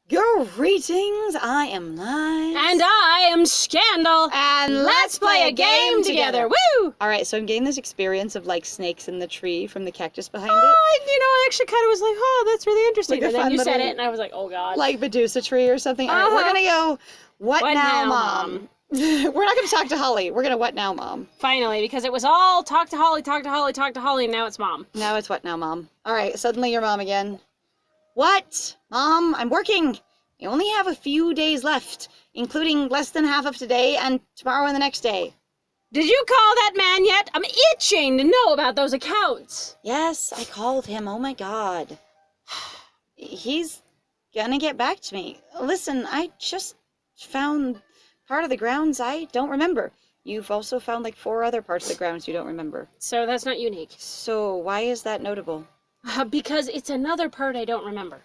Greetings, I am Lies. And I am Scandal. And let's play a game together. Woo! Alright, so I'm getting this experience of like snakes in the tree from the cactus behind it. I actually kind of was like, oh, that's really interesting. Like a and then fun you said little- it, and I was like, oh, God. Like Medusa tree or something. Alright, we're gonna go, what now, Mom? We're not gonna talk to Holly. We're gonna what now, Mom? Finally, because it was all talk to Holly, talk to Holly, talk to Holly, and now it's Mom. Now it's what now, Mom? Alright, suddenly you're Mom again. What? Mom, I'm working. You only have a few days left, including less than half of today and tomorrow and the next day. Did you call that man yet? I'm itching to know about those accounts. Yes, I called him. Oh my God. He's gonna get back to me. Listen, I just found part of the grounds I don't remember. You've also found like 4 other parts of the grounds you don't remember. So that's not unique. So why is that notable? Because it's another part I don't remember.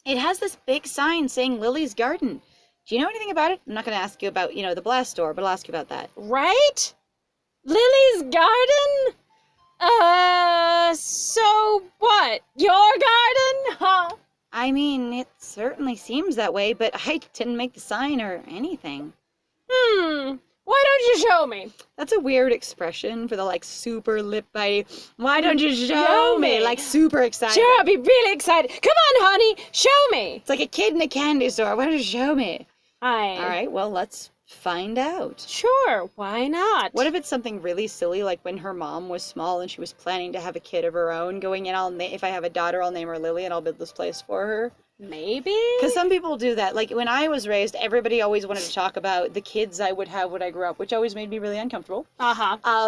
It has this big sign saying Lily's Garden. Do you know anything about it? I'm not going to ask you about, the blast door, but I'll ask you about that. Right? Lily's Garden? So what? Your garden? Huh? I mean, it certainly seems that way, but I didn't make the sign or anything. Why don't you show me? That's a weird expression for the, super lip biting. Why don't you show me? Like, super excited. Sure, I'll be really excited. Come on, honey, show me. It's like a kid in a candy store. Why don't you show me? Hi. All right, well, let's find out. Sure, why not? What if it's something really silly, like when her mom was small and she was planning to have a kid of her own, going in, if I have a daughter, I'll name her Lily and I'll build this place for her? Maybe? Because some people do that. Like, when I was raised, everybody always wanted to talk about the kids I would have when I grew up, which always made me really uncomfortable.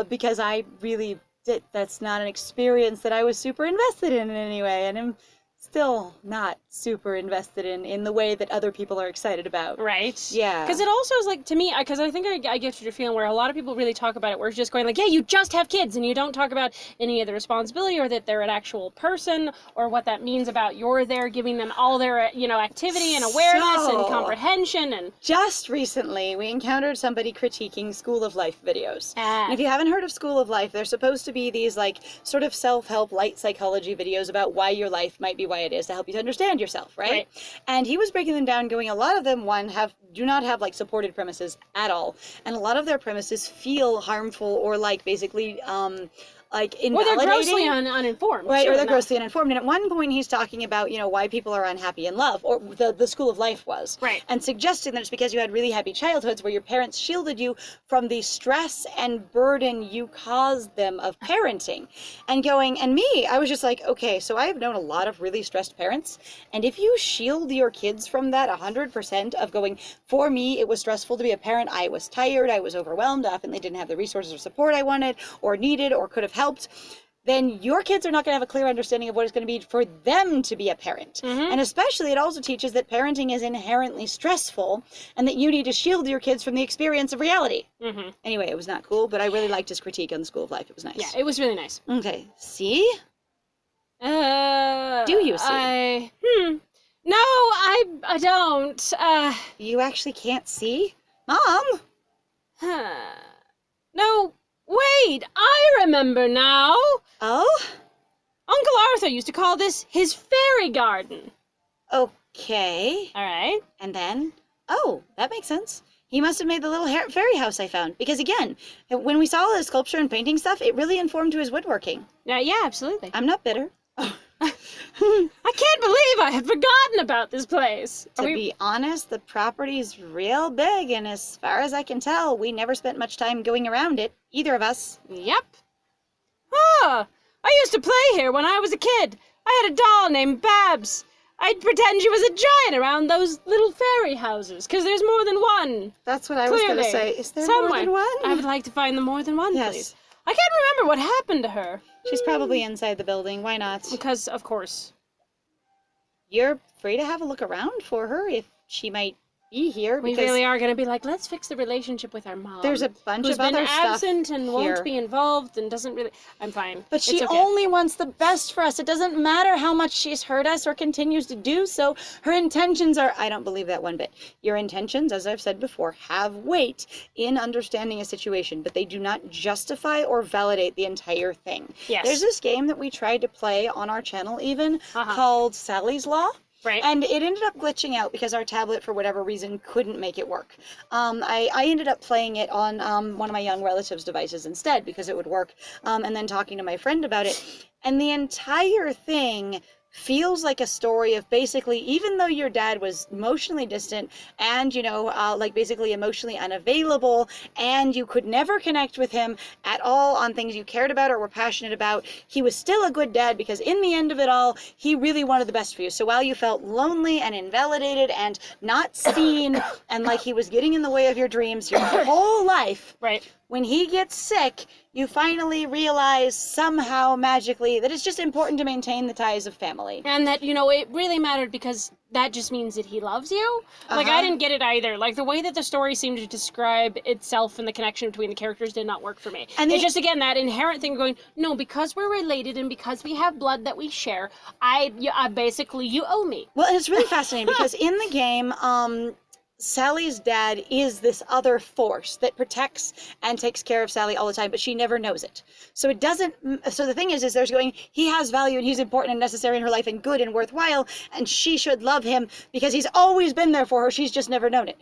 Because I really did. That's not an experience that I was super invested in any way, and I'm still not super invested in the way that other people are excited about. Right. Yeah. Because it also is like, to me, because I think I get your feeling where a lot of people really talk about it, where it's just going like, yeah, you just have kids, and you don't talk about any of the responsibility, or that they're an actual person, or what that means about you're there giving them all their, activity and awareness and comprehension. And just recently, we encountered somebody critiquing School of Life videos. And if you haven't heard of School of Life, they're supposed to be these, sort of self-help, light psychology videos about why your life might be why it is, to help you to understand yourself, right? And he was breaking them down, going, a lot of them, do not have supported premises at all, and a lot of their premises feel harmful or basically invalidating. Or they're grossly uninformed. Right, or they're grossly uninformed. And at one point he's talking about, why people are unhappy in love, or the School of Life was. Right. And suggesting that it's because you had really happy childhoods where your parents shielded you from the stress and burden you caused them of parenting. And I was just like, okay, so I have known a lot of really stressed parents, and if you shield your kids from that 100% of going, for me, it was stressful to be a parent, I was tired, I was overwhelmed, often they didn't have the resources or support I wanted, or needed, or could have helped, then your kids are not going to have a clear understanding of what it's going to be for them to be a parent. And especially, it also teaches that parenting is inherently stressful, and that you need to shield your kids from the experience of reality. Anyway, it was not cool, but I really liked his critique on the School of Life. It was nice. Yeah, it was really nice. Okay, see? Do you see? No, I don't. You actually can't see? Mom? No, wait, I remember now. Oh? Uncle Arthur used to call this his fairy garden. Okay. All right. And then? Oh, that makes sense. He must have made the little fairy house I found. Because again, when we saw all his sculpture and painting stuff, it really informed to his woodworking. Yeah, absolutely. I'm not bitter. I can't believe I had forgotten about this place. To be honest, the property's real big, and as far as I can tell, we never spent much time going around it, either of us. Yep. I used to play here when I was a kid. I had a doll named Babs. I'd pretend she was a giant around those little fairy houses, because there's more than one. That's what I was going to say. Is there more than one? I would like to find the more than one, yes. Please. I can't remember what happened to her. She's probably inside the building. Why not? Because, of course. You're free to have a look around for her if she might be here. We really are going to be like, let's fix the relationship with our mom. There's a bunch of other stuff who's been absent and here. Won't be involved and doesn't really... I'm fine. But she okay. only wants the best for us. It doesn't matter how much she's hurt us or continues to do so. Her intentions are... I don't believe that one bit. Your intentions, as I've said before, have weight in understanding a situation, but they do not justify or validate the entire thing. Yes. There's this game that we tried to play on our channel even called Sally's Law. Right. And it ended up glitching out because our tablet, for whatever reason, couldn't make it work. I ended up playing it on one of my young relatives' devices instead because it would work, and then talking to my friend about it. And the entire thing feels like a story of basically, even though your dad was emotionally distant and, like basically emotionally unavailable, and you could never connect with him at all on things you cared about or were passionate about, he was still a good dad because in the end of it all, he really wanted the best for you. So while you felt lonely and invalidated and not seen and like he was getting in the way of your dreams your whole life, Right. when he gets sick, you finally realize somehow magically that it's just important to maintain the ties of family. And that, it really mattered because that just means that he loves you. Like, I didn't get it either. Like, the way that the story seemed to describe itself and the connection between the characters did not work for me. And it's just, again, that inherent thing going, no, because we're related and because we have blood that we share, I basically, you owe me. Well, and it's really fascinating because in the game, Sally's dad is this other force that protects and takes care of Sally all the time, but she never knows it. So it doesn't, so the thing is there's going, he has value and he's important and necessary in her life and good and worthwhile, and she should love him because he's always been there for her. She's just never known it.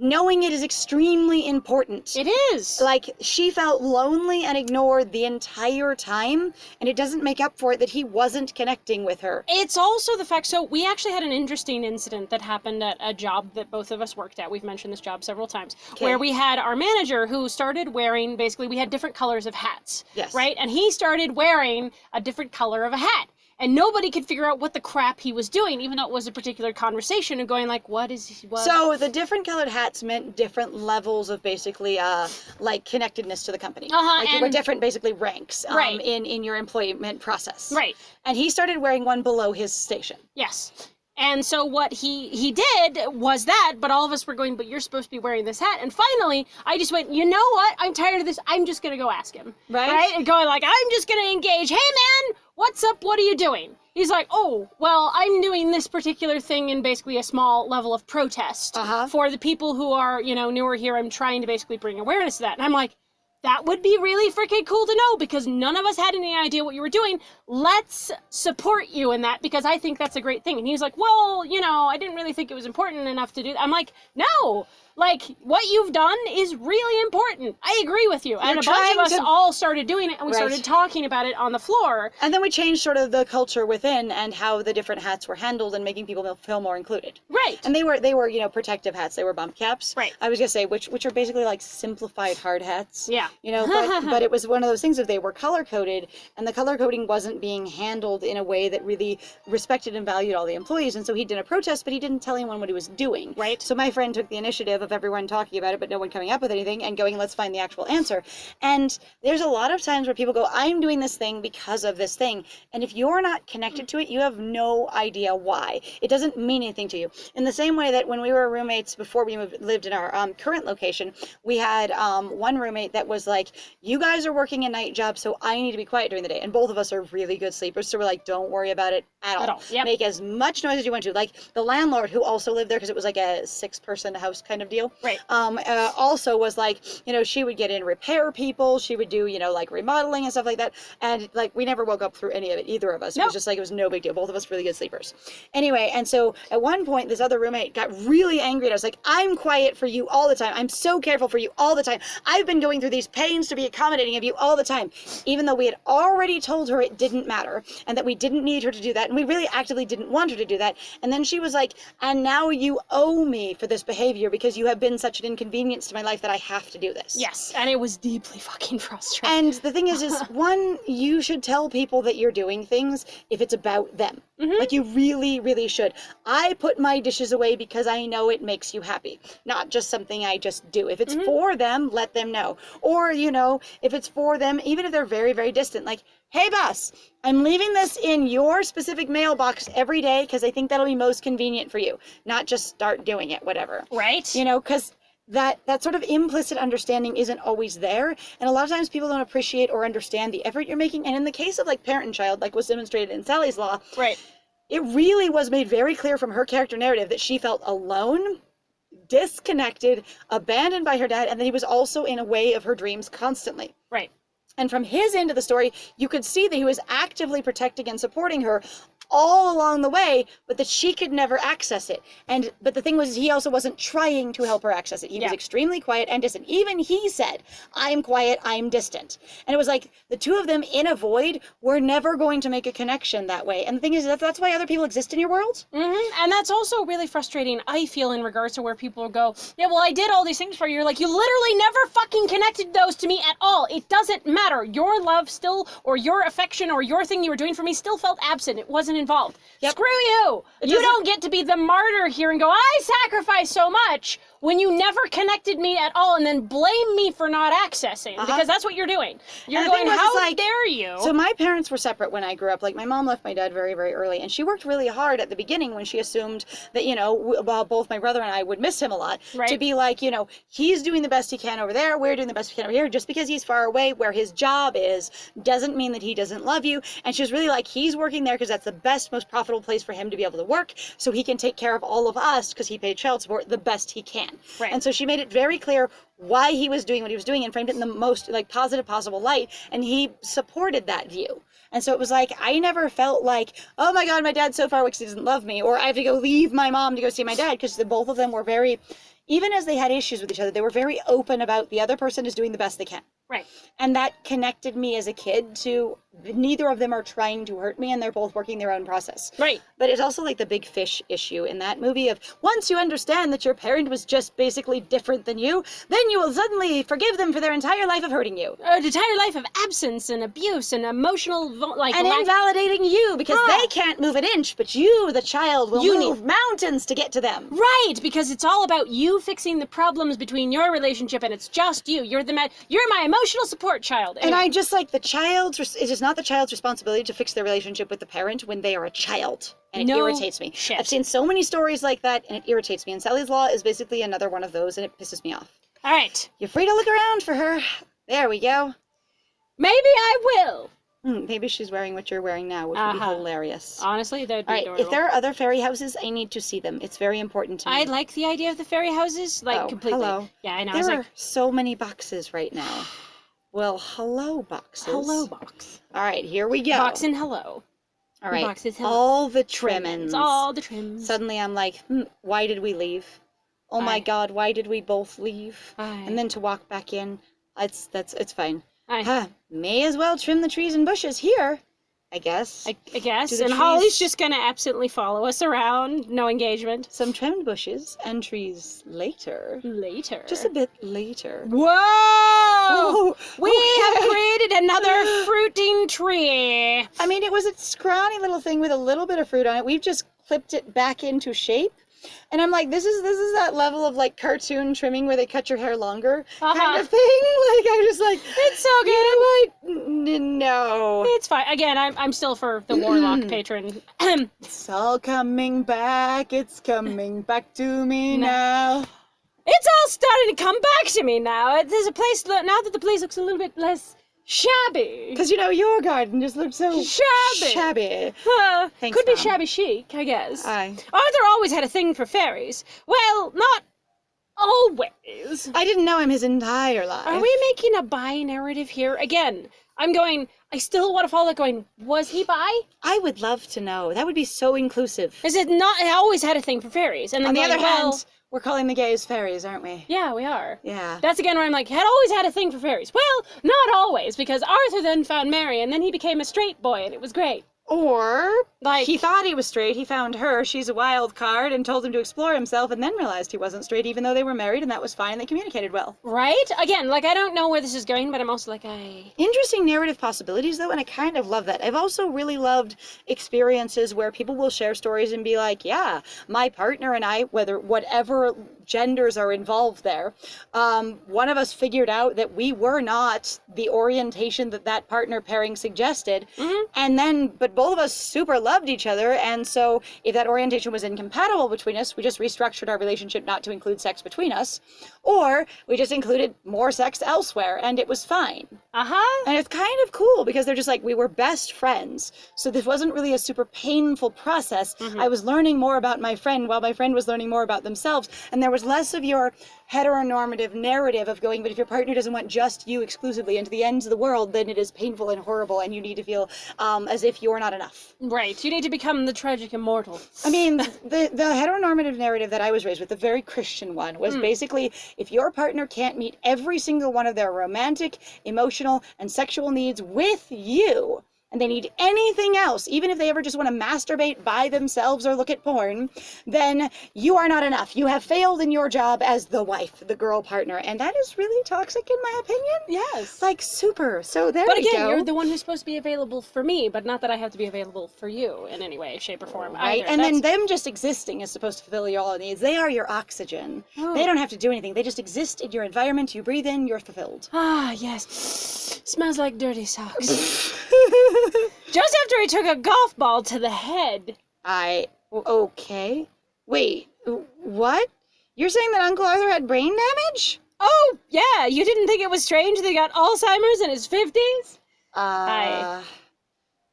Knowing it is extremely important. It is. Like, she felt lonely and ignored the entire time, and it doesn't make up for it that he wasn't connecting with her. It's also the fact, so we actually had an interesting incident that happened at a job that both of us worked at. We've mentioned this job several times, where we had our manager who started wearing, basically, we had different colors of hats. Yes. Right? And he started wearing a different color of a hat. And nobody could figure out what the crap he was doing, even though it was a particular conversation and going like, what is he, what? So the different colored hats meant different levels of basically like connectedness to the company. Like you were different basically ranks Right. in your employment process. Right. And he started wearing one below his station. Yes. And so what he did was that, but all of us were going, but you're supposed to be wearing this hat. And finally, I just went, you know what? I'm tired of this. I'm just going to go ask him. Right? And going like, I'm just going to engage. Hey, man, what's up? What are you doing? He's like, oh, well, I'm doing this particular thing in basically a small level of protest for the people who are, newer here. I'm trying to basically bring awareness to that. And I'm like, that would be really freaking cool to know because none of us had any idea what you were doing. Let's support you in that because I think that's a great thing. And he's like, well, I didn't really think it was important enough to do that. I'm like, no, like what you've done is really important. I agree with you. And a bunch of us all started doing it and we started talking about it on the floor. And then we changed sort of the culture within and how the different hats were handled and making people feel more included. Right. And they were protective hats. They were bump caps. Right. I was going to say, which are basically like simplified hard hats. Yeah. But it was one of those things that they were color coded and the color coding wasn't being handled in a way that really respected and valued all the employees. And so he did a protest, but he didn't tell anyone what he was doing. Right. So my friend took the initiative of everyone talking about it, but no one coming up with anything and going, let's find the actual answer. And there's a lot of times where people go, I'm doing this thing because of this thing. And if you're not connected to it, you have no idea why. It doesn't mean anything to you. In the same way that when we were roommates before we lived in our current location, we had one roommate that was like, you guys are working a night job, so I need to be quiet during the day. And both of us are really good sleepers, so we're like, don't worry about it at all. Yep. Make as much noise as you want to. Like the landlord who also lived there, because it was like a 6-person house kind of deal. Right. Also was like, she would get in repair people. She would do, like remodeling and stuff like that. And like, we never woke up through any of it, either of us. It was just like, it was no big deal. Both of us really good sleepers. Anyway, and so at one point, this other roommate got really angry at us. Like, I'm quiet for you all the time. I'm so careful for you all the time. I've been going through these pains to be accommodating of you all the time. Even though we had already told her it didn't matter and that we didn't need her to do that. And we really actively didn't want her to do that. And then she was like, and now you owe me for this behavior because you have been such an inconvenience to my life that I have to do this. Yes, and it was deeply fucking frustrating. And the thing is one, you should tell people that you're doing things if it's about them. Like you really, really should. I put my dishes away because I know it makes you happy, not just something I just do. If it's for them, let them know. Or, if it's for them, even if they're very, very distant, like, hey boss, I'm leaving this in your specific mailbox every day because I think that'll be most convenient for you. Not just start doing it, whatever. Right. Because that sort of implicit understanding isn't always there. And a lot of times people don't appreciate or understand the effort you're making. And in the case of like parent and child, like was demonstrated in Sally's Law, right, it really was made very clear from her character narrative that she felt alone, disconnected, abandoned by her dad, and that he was also in a way of her dreams constantly. Right. And from his end of the story, you could see that he was actively protecting and supporting her all along the way, but that she could never access it. But the thing was, he also wasn't trying to help her access it. He was extremely quiet and distant. Even he said, I'm quiet, I'm distant. And it was like the two of them in a void were never going to make a connection that way. And the thing is, that's why other people exist in your world. Mm-hmm. And that's also really frustrating, I feel, in regards to where people go, yeah, well, I did all these things for you. You're like, you literally never fucking connected those to me at all. It doesn't matter. Your love still, or your affection, or your thing you were doing for me still felt absent. It wasn't involved. Yep. Screw you. You don't get to be the martyr here and go, I sacrificed so much when you never connected me at all, and then blame me for not accessing, because that's what you're doing. You're going, how dare you? So my parents were separate when I grew up. Like, my mom left my dad very, very early, and she worked really hard at the beginning when she assumed that, you know, both my brother and I would miss him a lot, to be like, you know, he's doing the best he can over there, we're doing the best we can over here. Just because he's far away where his job is doesn't mean that he doesn't love you. And she was really like, he's working there because that's the best, most profitable place for him to be able to work, so he can take care of all of us, because he paid child support, the best he can. Right. And so she made it very clear why he was doing what he was doing and framed it in the most like positive possible light, and he supported that view. And so it was like, I never felt like, oh my God, my dad's so far away because he doesn't love me, or I have to go leave my mom to go see my dad, because both of them were very, even as they had issues with each other, they were very open about the other person is doing the best they can. Right. And that connected me as a kid to neither of them are trying to hurt me, and they're both working their own process. Right. But it's also like the big fish issue in that movie of, once you understand that your parent was just basically different than you, then you will suddenly forgive them for their entire life of hurting you. An entire life of absence and abuse and emotional, and invalidating you, because they can't move an inch, but you, the child, will move mountains to get to them. Right, because it's all about you fixing the problems between your relationship, and it's just you. You're my emotional support child. Anyway. And I just like it is not the child's responsibility to fix their relationship with the parent when they are a child. And it irritates me. Shit. I've seen so many stories like that, and it irritates me. And Sally's Law is basically another one of those, and it pisses me off. All right. You're free to look around for her. There we go. Maybe I will. Maybe she's wearing what you're wearing now, which would be hilarious. Honestly, that'd be adorable. If there are other fairy houses, I need to see them. It's very important to me. I like the idea of the fairy houses, completely. Hello. Yeah, I know. There are so many boxes right now. Well, hello, boxes. Hello, box. All right, here we go. Box and hello. All right, boxes, hello. all the trimmings. All the trims. Suddenly I'm like, why did we leave? Oh my God, why did we both leave? And then to walk back in, it's fine. May as well trim the trees and bushes here, I guess. I guess. And Holly's just going to absently follow us around. No engagement. Some trimmed bushes and trees later. Later. Just a bit later. Whoa! We have created another fruiting tree. I mean, it was a scrawny little thing with a little bit of fruit on it. We've just clipped it back into shape. And I'm like, this is that level of like cartoon trimming where they cut your hair longer kind of thing. Like, I'm just like, it's so good. You know what? No. It's fine. Again, I'm still for the Warlock patron. It's all coming back. It's coming back to me now. It's all starting to come back to me now. There's a place now that the place looks a little bit less shabby. Because, you know, your garden just looks so shabby. Thanks, could be Mom. Shabby chic, I guess. Aye. Arthur always had a thing for fairies. Well, not always. I didn't know him his entire life. Are we making a bi narrative here? Again, I still want to follow that going, was he bi? I would love to know. That would be so inclusive. Is it not? I always had a thing for fairies. And then on the other hand, we're calling the gays fairies, aren't we? Yeah, we are. Yeah. That's again where I'm like, had always had a thing for fairies. Well, not always, because Arthur then found Mary, and then he became a straight boy, and it was great. Or, he thought he was straight, he found her, she's a wild card, and told him to explore himself, and then realized he wasn't straight, even though they were married, and that was fine, and they communicated well. Right? Again, I don't know where this is going, but I'm also like, Interesting narrative possibilities, though, and I kind of love that. I've also really loved experiences where people will share stories and be like, yeah, my partner and I, whatever genders are involved there, one of us figured out that we were not the orientation that partner pairing suggested, and then, but both of us super loved each other, and so if that orientation was incompatible between us, we just restructured our relationship not to include sex between us, or we just included more sex elsewhere, and it was fine. And it's kind of cool because they're just like, we were best friends. So this wasn't really a super painful process. I was learning more about my friend while my friend was learning more about themselves. And there was less of your heteronormative narrative of going, but if your partner doesn't want just you exclusively into the ends of the world, then it is painful and horrible and you need to feel as if you're not enough. Right. You need to become the tragic immortal. I mean, the heteronormative narrative that I was raised with, the very Christian one, was basically if your partner can't meet every single one of their romantic, emotional, and sexual needs with you, and they need anything else, even if they ever just want to masturbate by themselves or look at porn, then you are not enough. You have failed in your job as the wife, the girl partner, and that is really toxic in my opinion. Yes. Like, super. So there But we again, go. you're the one who's supposed to be available for me, but not that I have to be available for you in any way, shape, or form. Right, Either. and then them just existing is supposed to fulfill all needs. They are your oxygen. They don't have to do anything. They just exist in your environment. You breathe in, you're fulfilled. Ah, yes. Smells like dirty socks. Just after he took a golf ball to the head. Okay. Wait, what? You're saying that Uncle Arthur had brain damage? Oh, yeah. You didn't think it was strange that he got Alzheimer's in his 50s?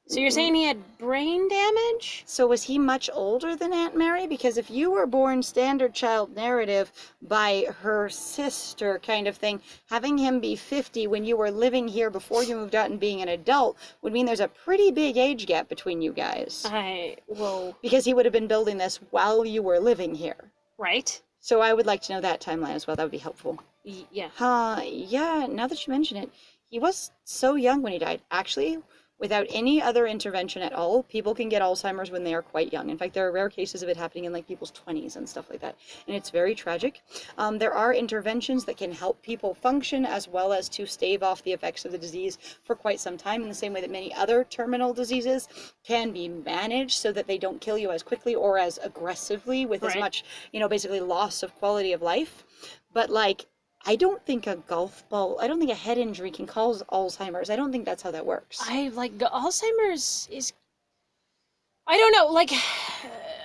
So you're saying he had brain damage? So was he much older than Aunt Mary? Because if you were born standard child narrative by her sister kind of thing, having him be 50 when you were living here before you moved out and being an adult would mean there's a pretty big age gap between you guys. Well... Because he would have been building this while you were living here. Right. So I would like to know that timeline as well. That would be helpful. Yeah. Yeah, now that you mention it, he was so young when he died. Actually, without any other intervention at all, people can get Alzheimer's when they are quite young. In fact, there are rare cases of it happening in like people's 20s and stuff like that. And it's very tragic. There are interventions that can help people function as well as to stave off the effects of the disease for quite some time, in the same way that many other terminal diseases can be managed so that they don't kill you as quickly or as aggressively with as much, basically loss of quality of life. But like, I don't think a golf ball, I don't think a head injury can cause Alzheimer's. I don't think that's how that works. Alzheimer's is, I don't know,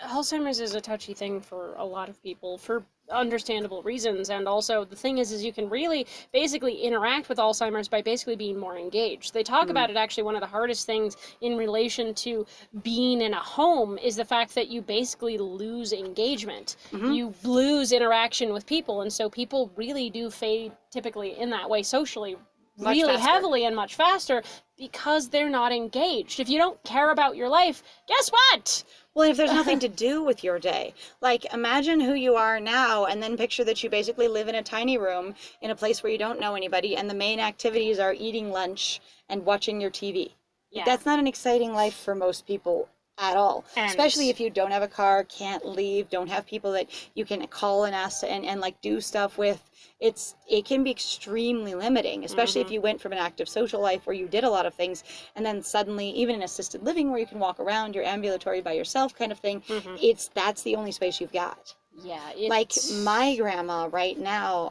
Alzheimer's is a touchy thing for a lot of people for understandable reasons, and also the thing is you can really basically interact with Alzheimer's by basically being more engaged. They talk about it, actually one of the hardest things in relation to being in a home is the fact that you basically lose engagement. You lose interaction with people, and so people really do fade typically in that way socially really heavily and much faster because they're not engaged. If you don't care about your life, guess what? Well, if there's nothing to do with your day, like imagine who you are now and then picture that you basically live in a tiny room in a place where you don't know anybody and the main activities are eating lunch and watching your TV. Yeah. That's not an exciting life for most people at all, especially if you don't have a car, can't leave, don't have people that you can call and ask and like do stuff with. It can be extremely limiting, especially if you went from an active social life where you did a lot of things and then suddenly, even in assisted living where you can walk around, you're ambulatory by yourself kind of thing, that's the only space you've got. Yeah, like my grandma right now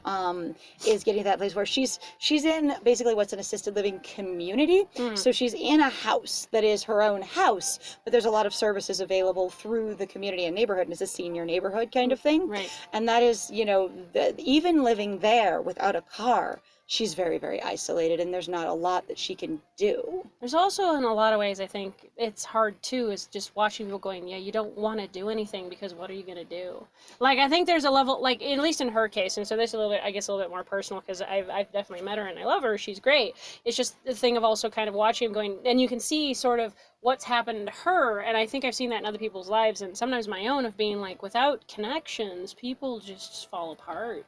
is getting to that place where she's in basically what's an assisted living community. So she's in a house that is her own house, but there's a lot of services available through the community and neighborhood, and it's a senior neighborhood kind of thing. Right. And that is, even living there without a car, she's very, very isolated, and there's not a lot that she can do. There's also, in a lot of ways, I think it's hard too, is just watching people going, yeah, you don't want to do anything because what are you going to do? Like, I think there's a level, like, at least in her case, and so this is a little bit, I guess, a little bit more personal because I've definitely met her and I love her. She's great. It's just the thing of also kind of watching him going, and you can see sort of what's happened to her, and I think I've seen that in other people's lives, and sometimes my own, of being like, without connections, people just fall apart.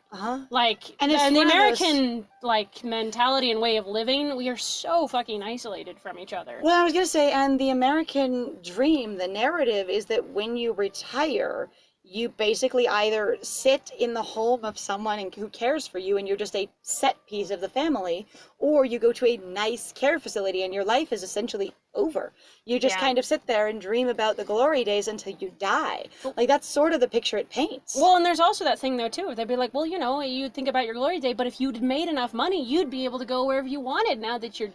Like, and the American, like, mentality and way of living, we are so fucking isolated from each other. Well, I was going to say, and the American dream, the narrative is that when you retire, you basically either sit in the home of someone who cares for you and you're just a set piece of the family, or you go to a nice care facility and your life is essentially over. You just kind of sit there and dream about the glory days until you die. Like, that's sort of the picture it paints. Well, and there's also that thing, though, too. They'd be like, well, you think about your glory day, but if you'd made enough money, you'd be able to go wherever you wanted now that you're,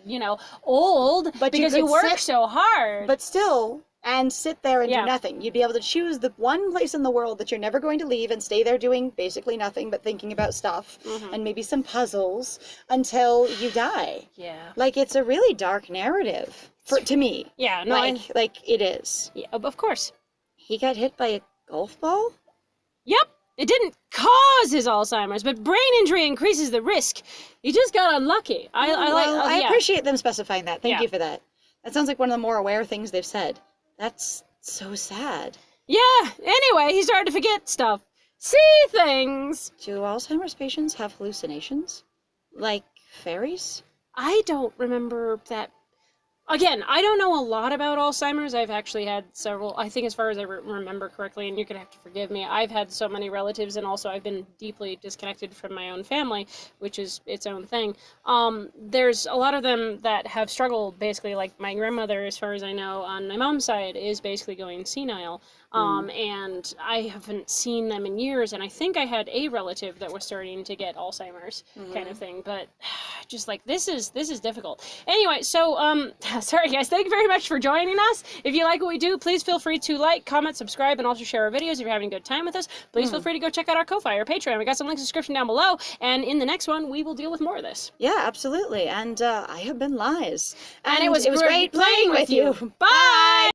old, but because you work so hard. But still, and sit there and Yeah. do nothing. You'd be able to choose the one place in the world that you're never going to leave and stay there doing basically nothing but thinking about stuff and maybe some puzzles until you die. Yeah. Like, it's a really dark narrative to me. Yeah, no, like it is. yeah, of course. He got hit by a golf ball? Yep. It didn't cause his Alzheimer's, but brain injury increases the risk. He just got unlucky. I appreciate them specifying that. Thank Yeah. you for that. That sounds like one of the more aware things they've said. That's so sad. Yeah, anyway, he started to forget stuff. See things. Do Alzheimer's patients have hallucinations? Like fairies? I don't remember that. Again, I don't know a lot about Alzheimer's. I've actually had several, I think as far as I remember correctly, and you're going to have to forgive me, I've had so many relatives, and also I've been deeply disconnected from my own family, which is its own thing. There's a lot of them that have struggled, basically, like my grandmother, as far as I know, on my mom's side, is basically going senile. And I haven't seen them in years, and I think I had a relative that was starting to get Alzheimer's kind of thing, but just like, this is difficult. Anyway, so, sorry guys, thank you very much for joining us. If you like what we do, please feel free to like, comment, subscribe, and also share our videos if you're having a good time with us. Please feel free to go check out our Ko-Fi or Patreon. We got some links in the description down below, and in the next one, we will deal with more of this. Yeah, absolutely. And I have been Liz. And it was great playing with you. Bye!